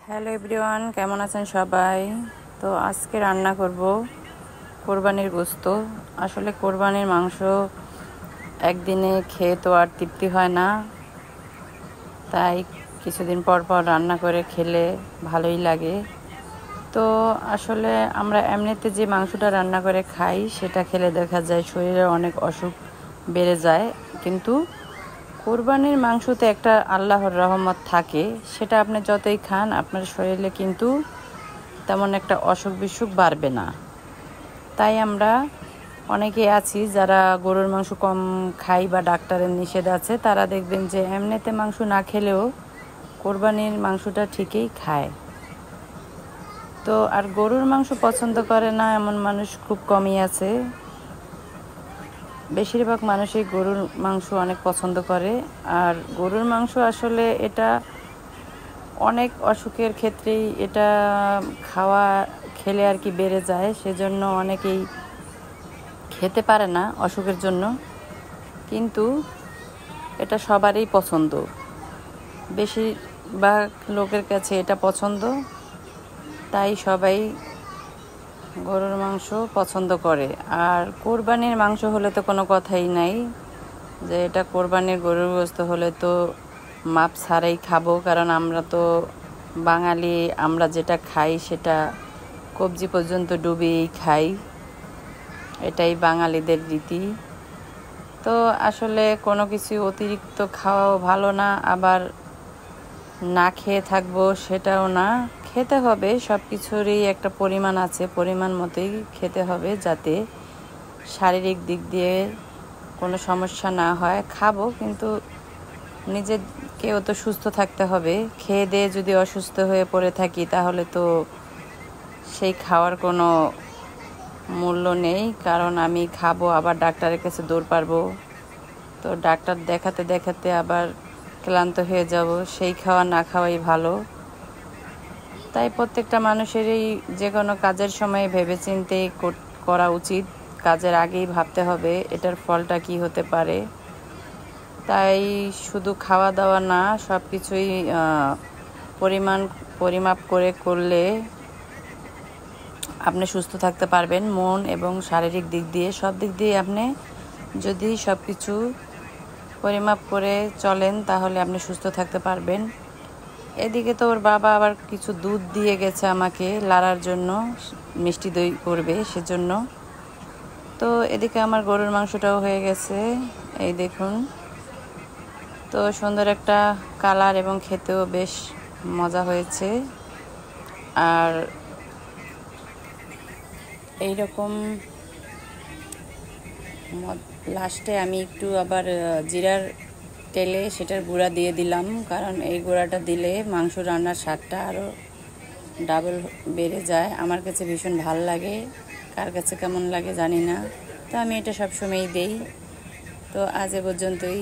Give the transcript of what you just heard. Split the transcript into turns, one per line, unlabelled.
Hello everyone, কেমন আছেন সবাই? তো আজকে রান্না করব কোরবানির গোশত। আসলে কোরবানির মাংস একদিনে খেয়ে তো আর তৃপ্তি হয় না, তাই কিছুদিন পর পর রান্না করে খেলে ভালোই লাগে। তো আসলে আমরা এমনিতে যে মাংসটা রান্না করে খাই সেটা খেলে দেখা যায় শরীরে অনেক অসুখ বেড়ে যায়, কিন্তু কোরবানির মাংসতে একটা আল্লাহর রহমত থাকে। সেটা আপনি যতই খান আপনার শরীরে কিন্তু তেমন একটা অসুখ বিসুখ বাড়বে না। তাই আমরা অনেকে আছি যারা গরুর মাংস কম খাই বা ডাক্তারের নিষেধ আছে, তারা দেখবেন যে এমনিতে মাংস না খেলেও কোরবানির মাংসটা ঠিকই খায়। তো আর গরুর মাংস পছন্দ করে না এমন মানুষ খুব কমই আছে। বেশিরভাগ মানুষই গরুর মাংস অনেক পছন্দ করে। আর গরুর মাংস আসলে এটা অনেক অসুখের ক্ষেত্রেই এটা খেলে আর কি বেড়ে যায়, সেজন্য অনেকেই খেতে পারে না অসুখের জন্য, কিন্তু এটা সবারই পছন্দ। বেশিরভাগ লোকের কাছে এটা পছন্দ, তাই সবাই গরুর মাংস পছন্দ করে। আর কোরবানির মাংস হলে তো কোনো কথাই নাই, যে এটা কোরবানির গরুর গোশত হলে তো মাপ ছাড়াই খাবো, কারণ আমরা তো বাঙালি, আমরা যেটা খাই সেটা কবজি পর্যন্ত ডুবিয়েই খাই, এটাই বাঙালিদের রীতি। তো আসলে কোনো কিছু অতিরিক্ত খাওয়াও ভালো না, আবার না খেয়ে থাকবো সেটাও না। খেতে হবে, সব কিছুরই একটা পরিমাণ আছে, পরিমাণ মতোই খেতে হবে যাতে শারীরিক দিক দিয়ে কোনো সমস্যা না হয়। খাবো, কিন্তু নিজেকেও তো সুস্থ থাকতে হবে। খেয়ে দিয়ে যদি অসুস্থ হয়ে পড়ে থাকি তাহলে তো সেই খাওয়ার কোনো মূল্য নেই, কারণ আমি খাবো আবার ডাক্তারের কাছে দৌড় পারবো, তো ডাক্তার দেখাতে দেখাতে আবার ক্লান্ত হয়ে যাব। সেই খাওয়া না খাওয়াই ভালো। তাই প্রত্যেকটা মানুষেরই যে কোনো কাজের সময় ভেবেচিন্তে করা উচিত। কাজের আগেই ভাবতে হবে এটার ফলটা কি হতে পারে। তাই শুধু খাওয়া দাওয়া না, সব কিছুই পরিমাপ করে করলে আপনি সুস্থ থাকতে পারবেন। মন এবং শারীরিক দিক দিয়ে, সব দিক দিয়ে আপনি যদি সব কিছু পরিমাপ করে চলেন তাহলে আপনি সুস্থ থাকতে পারবেন। এদিকে তো ওর বাবা আবার কিছু দুধ দিয়ে গেছে আমাকে লাড়ার জন্য, মিষ্টি দই করবে সেজন্য। তো এদিকে আমার গরুর মাংসটাও হয়ে গেছে, এই দেখুন। তো সুন্দর একটা কালার এবং খেতেও বেশ মজা হয়েছে। আর এইরকম লাস্টে আমি একটু আবার জিরার তেলে সেটার গুঁড়া দিয়ে দিলাম, কারণ এই গুঁড়াটা দিলে মাংস রান্নার স্বাদটা আরও ডাবল বেড়ে যায়। আমার কাছে ভীষণ ভাল লাগে, কার কাছে কেমন লাগে জানি না, তো আমি এটা সবসময়ই দেই। তো আজ এ পর্যন্তই।